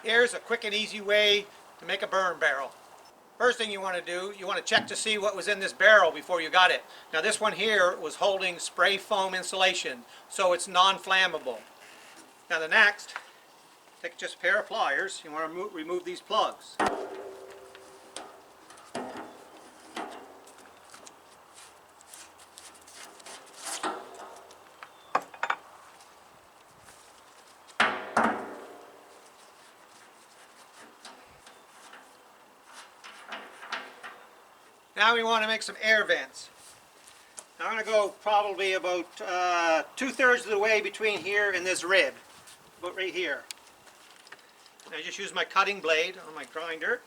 Here's a quick and easy way to make a burn barrel. First thing you want to do, you want to check to see what was in this barrel before you got it. Now this one here was holding spray foam insulation, so it's non-flammable. Now the next, take just a pair of pliers. You want to remove these plugs. Now we want to make some air vents. Now I'm going to go probably about 2/3 of the way between here and this rib, about right here. And I just use my cutting blade on my grinder.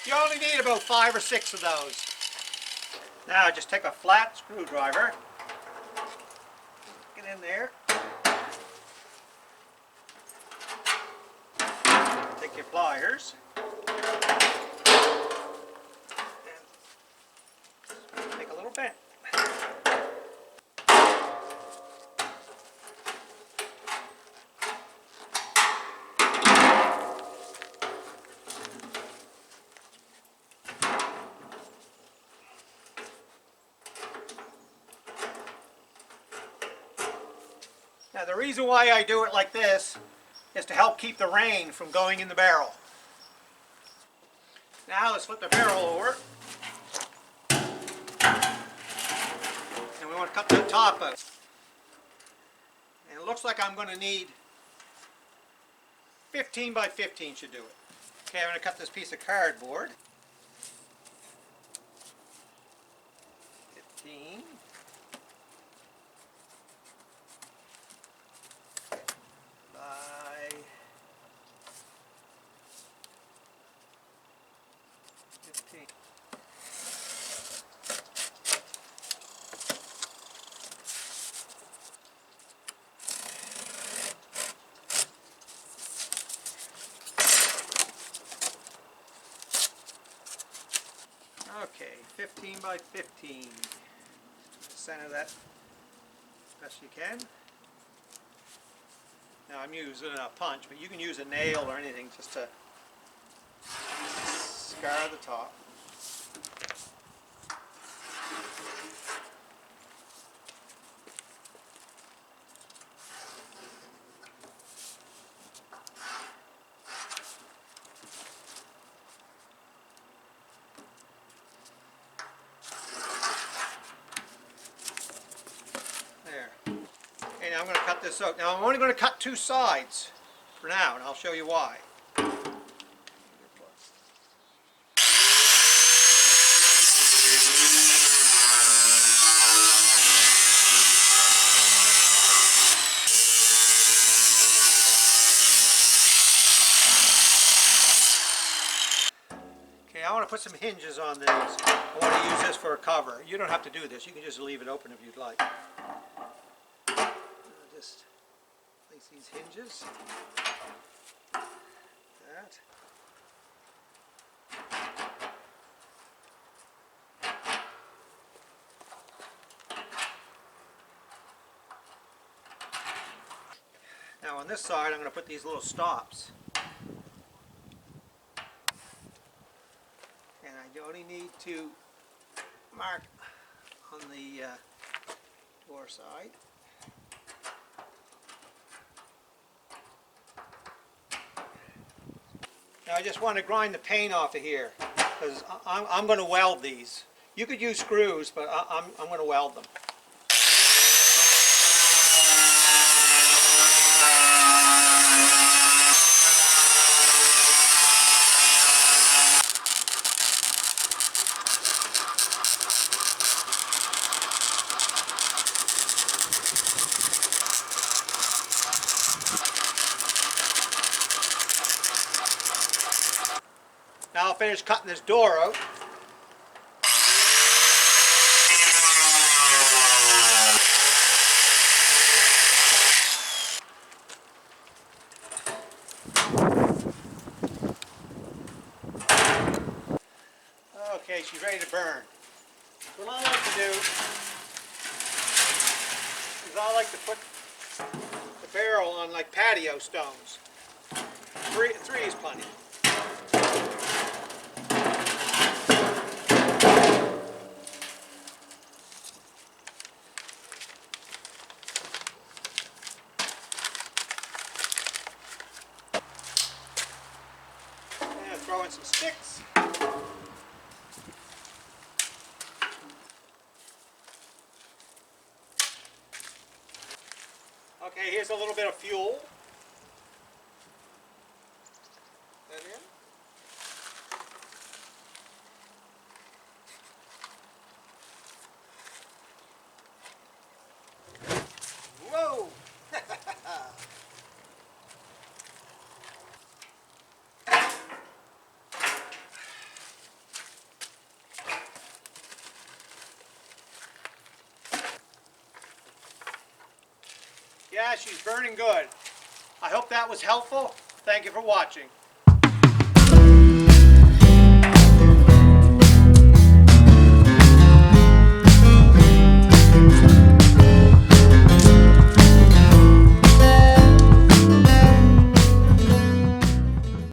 You only need about 5 or 6 of those. Now just take a flat screwdriver, get in there, take your pliers, and make a little bend. Now the reason why I do it like this is to help keep the rain from going in the barrel. Now let's flip the barrel over. And we want to cut the top out. And it looks like I'm going to need 15 by 15 should do it. Okay, I'm going to cut this piece of cardboard. 15. By 15. Okay, 15 by 15. Center that best you can. Now I'm using a punch, but you can use a nail or anything just to scar the top. There. Okay, now I'm going to cut this out. Now I'm only going to cut 2 sides for now, and I'll show you why. Okay, I want to put some hinges on these. I want to use this for a cover. You don't have to do this. You can just leave it open if you'd like. Just place these hinges. That. Now on this side I'm going to put these little stops. And I only need to mark on the door side. Now I just want to grind the paint off of here because I'm going to weld these. You could use screws, but I'm going to weld them. Now I'll finish cutting this door out. Okay, she's ready to burn. What I like to do is I like to put the barrel on like patio stones. Three is plenty. And throw in some sticks. Okay, here's a little bit of fuel. That in. Whoa! Yeah, she's burning good. I hope that was helpful. Thank you for watching.